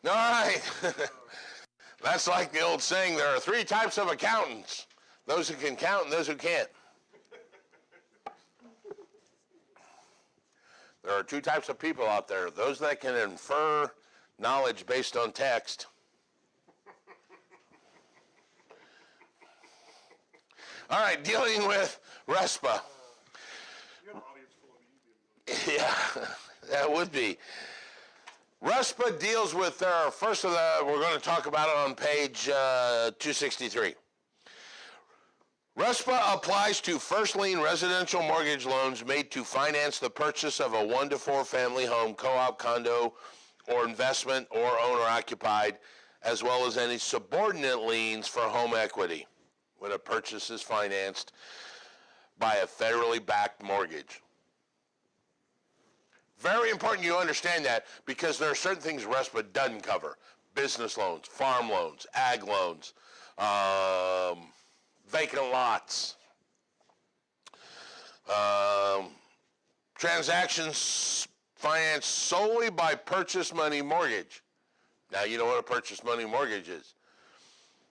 All right. That's like the old saying, there are three types of accountants. Those who can count and those who can't. There are two types of people out there. Those that can infer knowledge based on text. All right, dealing with Respa. You got an audience full of Yeah, that would be. Respa deals with, first of the, we're going to talk about it on page 263. Respa applies to first lien residential mortgage loans made to finance the purchase of a 1 to 4 family home, co-op, condo, or investment, or owner-occupied, as well as any subordinate liens for home equity when a purchase is financed by a federally backed mortgage. Very important you understand that, because there are certain things Respa doesn't cover. Business loans, farm loans, ag loans, vacant lots, transactions financed solely by purchase money mortgage. Now you know what a purchase money mortgage is.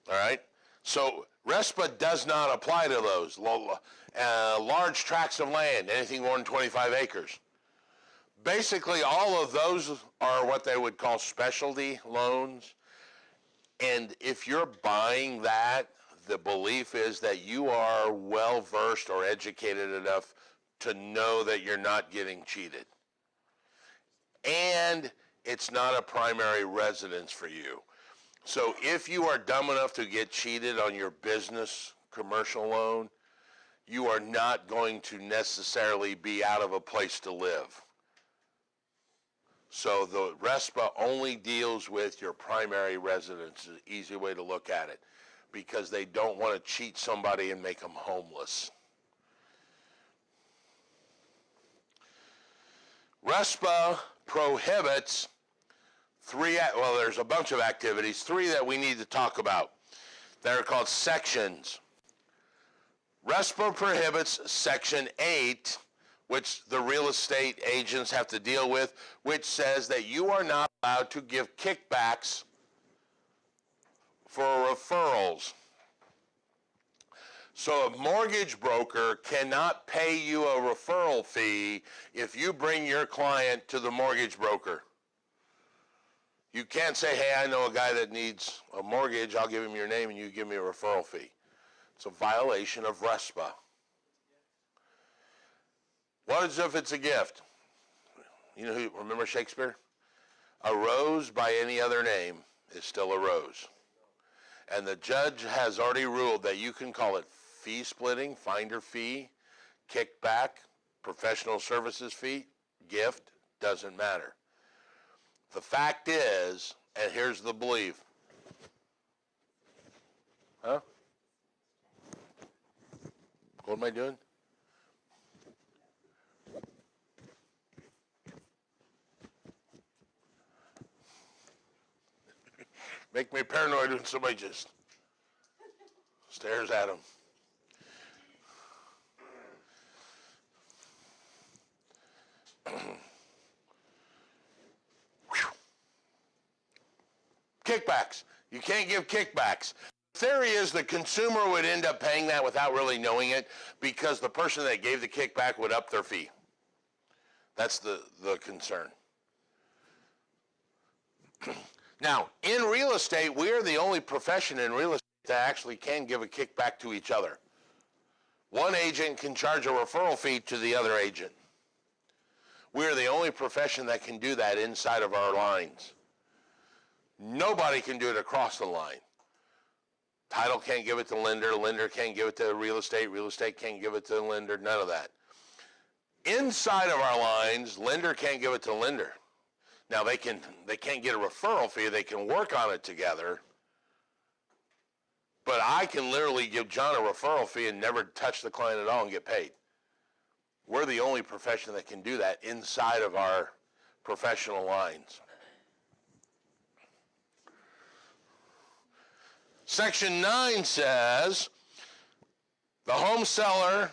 All right? So Respa does not apply to those. Large tracts of land, anything more than 25 acres. Basically, all of those are what they would call specialty loans. And if you're buying that, the belief is that you are well-versed or educated enough to know that you're not getting cheated. And it's not a primary residence for you. So if you are dumb enough to get cheated on your business commercial loan, you are not going to necessarily be out of a place to live. So the Respa only deals with your primary residence, is an easy way to look at it, because they don't want to cheat somebody and make them homeless. Respa prohibits there's a bunch of activities, 3 that we need to talk about. They're called sections. Respa prohibits Section 8, which the real estate agents have to deal with, which says that you are not allowed to give kickbacks for referrals. So a mortgage broker cannot pay you a referral fee if you bring your client to the mortgage broker. You can't say, hey, I know a guy that needs a mortgage, I'll give him your name and you give me a referral fee. It's a violation of Respa. What is if it's a gift? You know, remember Shakespeare? A rose by any other name is still a rose. And the judge has already ruled that you can call it fee splitting, finder fee, kickback, professional services fee, gift, doesn't matter. The fact is, and here's the belief. Huh? What am I doing? Make me paranoid when somebody just stares at him. Kickbacks. You can't give kickbacks. The theory is the consumer would end up paying that without really knowing it, because the person that gave the kickback would up their fee. That's the concern. Now, in real estate, we are the only profession in real estate that actually can give a kickback to each other. One agent can charge a referral fee to the other agent. We are the only profession that can do that inside of our lines. Nobody can do it across the line. Title can't give it to lender, lender can't give it to real estate can't give it to the lender, none of that. Inside of our lines, lender can't give it to lender. Now they can't get a referral fee, they can work on it together, but I can literally give John a referral fee and never touch the client at all and get paid. We're the only profession that can do that inside of our professional lines. Section 9 says the home seller,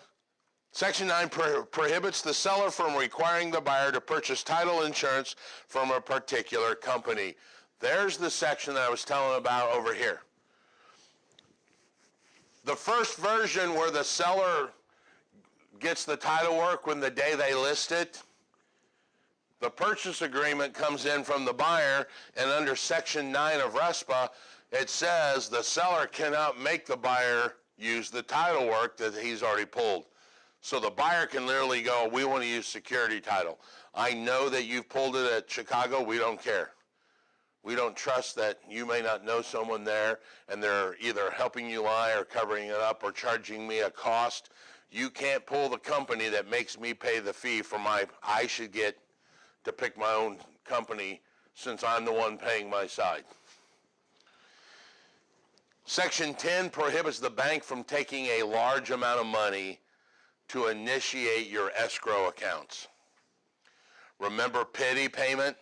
Section 9 prohibits the seller from requiring the buyer to purchase title insurance from a particular company. There's the section that I was telling about over here. The first version where the seller gets the title work when the day they list it, the purchase agreement comes in from the buyer, and under Section 9 of Respa, it says the seller cannot make the buyer use the title work that he's already pulled. So the buyer can literally go, we want to use security title. I know that you've pulled it at Chicago. We don't care. We don't trust that you may not know someone there, and they're either helping you lie or covering it up or charging me a cost. You can't pull the company that makes me pay the fee for I should get to pick my own company since I'm the one paying my side. Section 10 prohibits the bank from taking a large amount of money to initiate your escrow accounts. Remember PITI payment?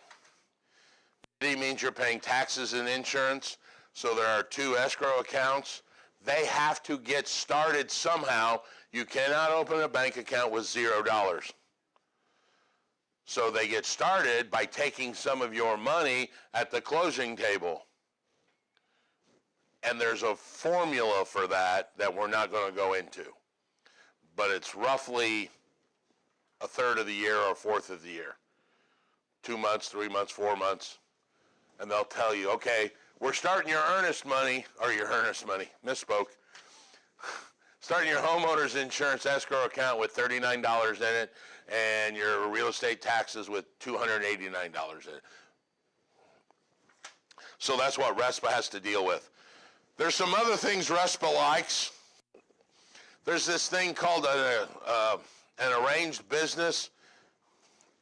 PITI means you're paying taxes and insurance, so there are two escrow accounts. They have to get started somehow. You cannot open a bank account with $0. So they get started by taking some of your money at the closing table. And there's a formula for that we're not going to go into. But it's roughly a third of the year or a fourth of the year. 2 months, 3 months, 4 months. And they'll tell you, okay, we're starting your earnest money, misspoke. Starting your homeowner's insurance escrow account with $39 in it, and your real estate taxes with $289 in it. So that's what Respa has to deal with. There's some other things Respa likes. There's this thing called an arranged business,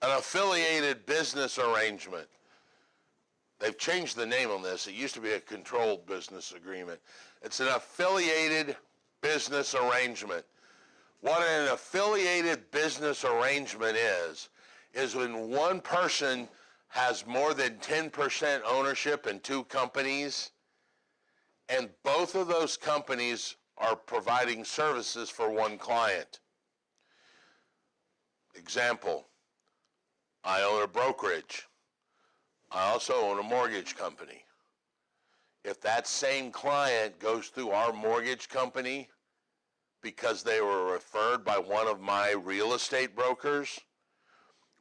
an affiliated business arrangement. They've changed the name on this. It used to be a controlled business agreement. It's an affiliated business arrangement. What an affiliated business arrangement is when one person has more than 10% ownership in two companies, and both of those companies are providing services for one client. Example, I own a brokerage. I also own a mortgage company. If that same client goes through our mortgage company because they were referred by one of my real estate brokers,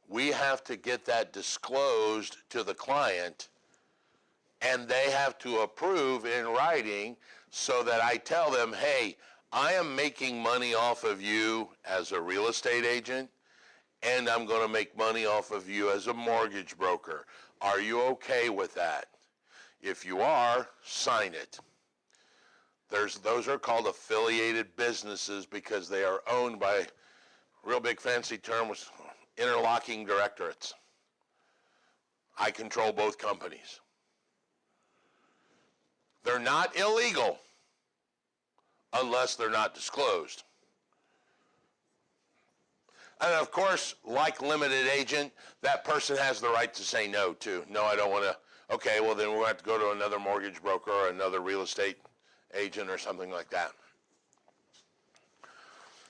we have to get that disclosed to the client, and they have to approve in writing so that I tell them, hey, I am making money off of you as a real estate agent, and I'm going to make money off of you as a mortgage broker. Are you okay with that? If you are, sign it. Those are called affiliated businesses because they are owned by, real big fancy term was interlocking directorates. I control both companies. They're not illegal unless they're not disclosed. And of course, like limited agent, that person has the right to say no too. No, I don't want to. Okay, well then we'll have to go to another mortgage broker or another real estate agent or something like that.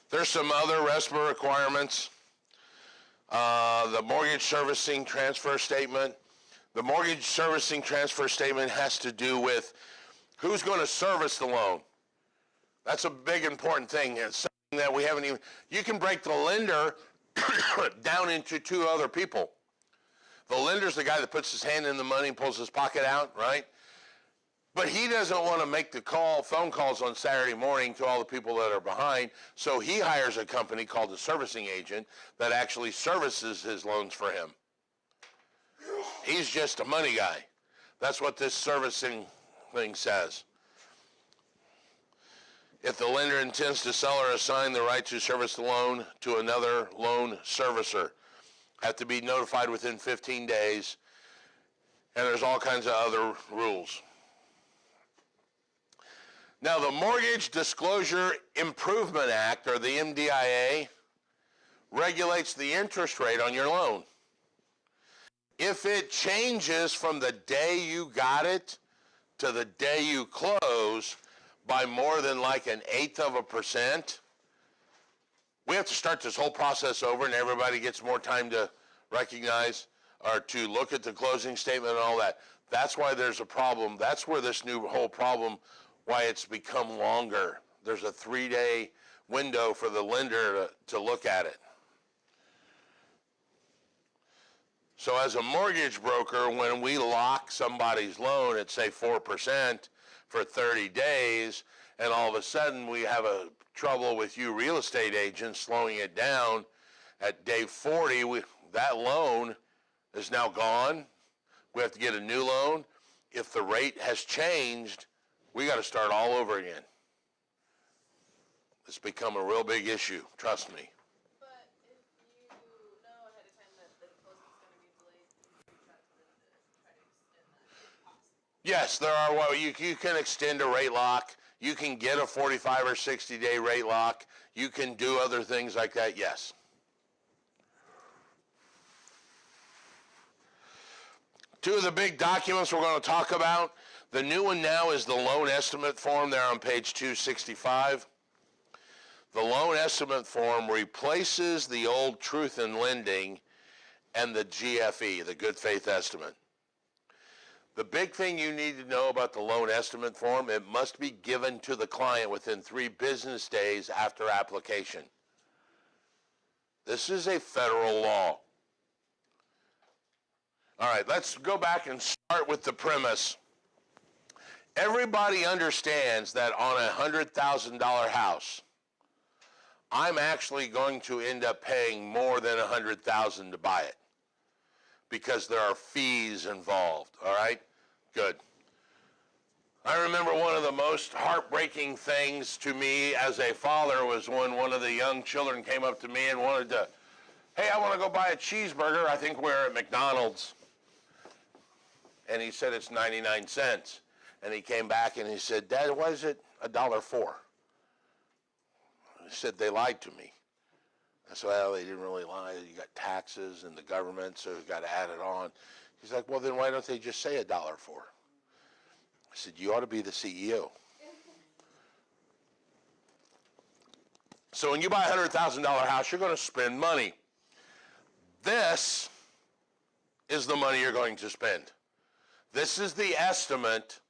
There's some other Respa requirements. The mortgage servicing transfer statement. The mortgage servicing transfer statement has to do with who's going to service the loan. That's a big important thing. It's something that we haven't even, you can break the lender down into two other people. The lender's the guy that puts his hand in the money and pulls his pocket out, right? But he doesn't want to make the phone calls on Saturday morning to all the people that are behind, so he hires a company called a servicing agent that actually services his loans for him. He's just a money guy. That's what this servicing thing says. If the lender intends to sell or assign the right to service the loan to another loan servicer, have to be notified within 15 days, and there's all kinds of other rules. Now, the Mortgage Disclosure Improvement Act, or the MDIA, regulates the interest rate on your loan. If it changes from the day you got it to the day you close by more than like 0.1%, we have to start this whole process over, and everybody gets more time to recognize or to look at the closing statement and all that. That's why there's a problem. That's where this new whole problem, why it's become longer. There's a 3-day window for the lender to look at it. So as a mortgage broker, when we lock somebody's loan at, say, 4% for 30 days, and all of a sudden we have a trouble with you real estate agents slowing it down, at day 40, that loan is now gone. We have to get a new loan. If the rate has changed, we got to start all over again. It's become a real big issue, trust me. But if you know ahead of time that the closing's going to be delayed, you can reach out to them to try to extend that if possible. Yes, there are. Well, you can extend a rate lock. You can get a 45 or 60-day rate lock. You can do other things like that, yes. Two of the big documents we're going to talk about. The new one now is the loan estimate form there on page 265. The loan estimate form replaces the old truth in lending and the GFE, the good faith estimate. The big thing you need to know about the loan estimate form, it must be given to the client within 3 business days after application. This is a federal law. All right, let's go back and start with the premise. Everybody understands that on a $100,000 house, I'm actually going to end up paying more than $100,000 to buy it because there are fees involved, all right? Good. I remember one of the most heartbreaking things to me as a father was when one of the young children came up to me and wanted to, hey, I want to go buy a cheeseburger. I think we're at McDonald's. And he said it's 99 cents. And he came back and he said, Dad, why is it $1.04? He said, they lied to me. I said, well, they didn't really lie. You got taxes and the government, so you got to add it on. He's like, well, then why don't they just say $1.04? I said, you ought to be the CEO. So when you buy a $100,000 house, you're going to spend money. This is the money you're going to spend. This is the estimate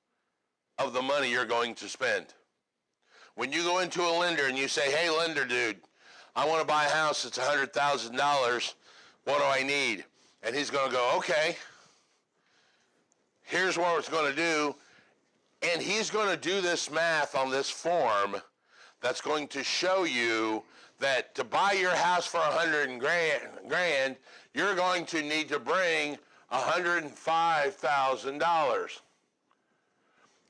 of the money you're going to spend. When you go into a lender and you say, hey, lender dude, I want to buy a house that's $100,000. What do I need? And he's going to go, okay, here's what it's going to do. And he's going to do this math on this form that's going to show you that to buy your house for $100 grand, you're going to need to bring $105,000.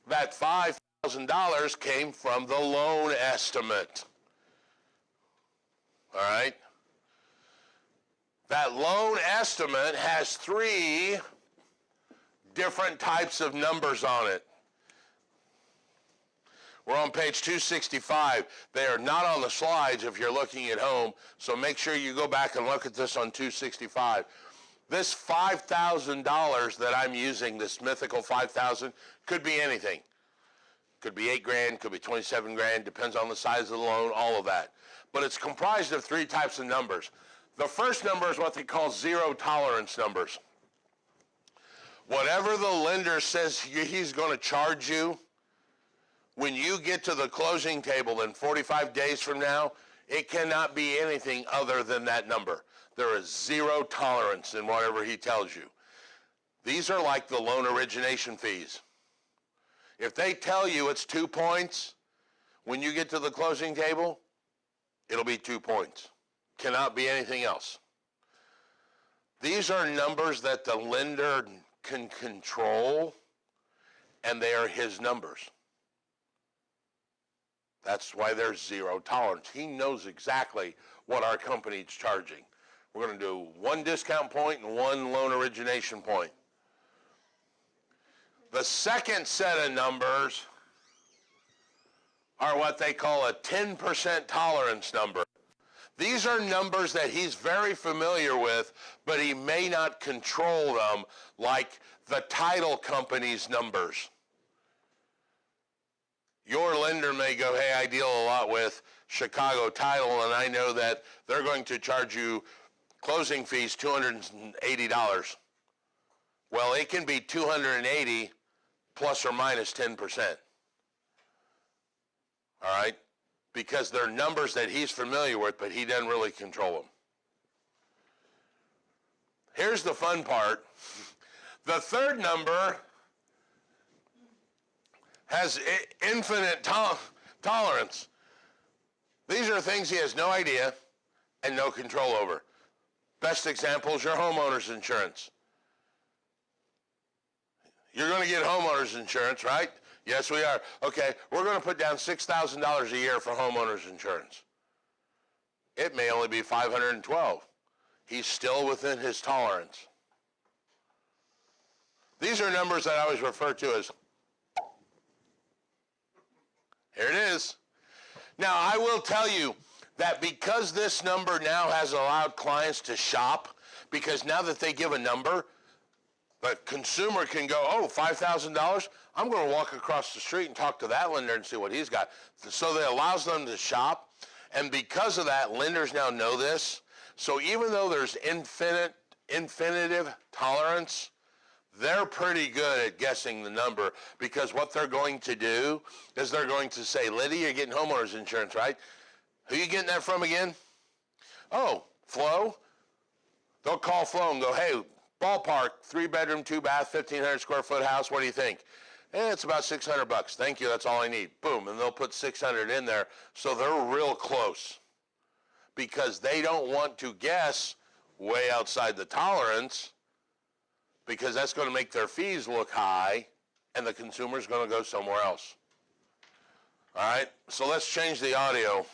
That $5,000 came from the loan estimate. All right? That loan estimate has 3 different types of numbers on it. We're on page 265. They are not on the slides if you're looking at home, so make sure you go back and look at this on 265. This $5,000 that I'm using, this mythical $5,000, could be anything. Could be 8 grand, could be 27 grand, depends on the size of the loan, all of that. But it's comprised of 3 types of numbers. The first number is what they call zero tolerance numbers. Whatever the lender says he's going to charge you, when you get to the closing table in 45 days from now, it cannot be anything other than that number. There is zero tolerance in whatever he tells you. These are like the loan origination fees. If they tell you it's 2 points, when you get to the closing table, it'll be 2 points. Cannot be anything else. These are numbers that the lender can control, and they are his numbers. That's why there's zero tolerance. He knows exactly what our company is charging. We're going to do 1 discount point and 1 loan origination point. The second set of numbers are what they call a 10% tolerance number. These are numbers that he's very familiar with, but he may not control them, like the title company's numbers. Your lender may go, hey, I deal a lot with Chicago Title, and I know that they're going to charge you closing fees $280. Well, it can be 280 plus or minus 10%. All right? Because they're numbers that he's familiar with, but he doesn't really control them. Here's the fun part. The third number has infinite tolerance. These are things he has no idea and no control over. Best example is your homeowner's insurance. You're going to get homeowner's insurance, right? Yes, we are. Okay, we're going to put down $6,000 a year for homeowner's insurance. It may only be $512. He's still within his tolerance. These are numbers that I always refer to as, here it is. Now, I will tell you that because this number now has allowed clients to shop, because now that they give a number, the consumer can go, oh, $5,000? I'm going to walk across the street and talk to that lender and see what he's got. So that allows them to shop. And because of that, lenders now know this. So even though there's infinitive tolerance, they're pretty good at guessing the number, because what they're going to do is they're going to say, Liddy, you're getting homeowner's insurance, right? Who are you getting that from again? Oh, Flo? They'll call Flo and go, hey, ballpark, 3-bedroom, 2-bath, 1,500 square foot house, what do you think? It's about $600. Thank you, that's all I need. Boom, and they'll put 600 in there, so they're real close, because they don't want to guess way outside the tolerance, because that's going to make their fees look high, and the consumer's going to go somewhere else. All right, so let's change the audio.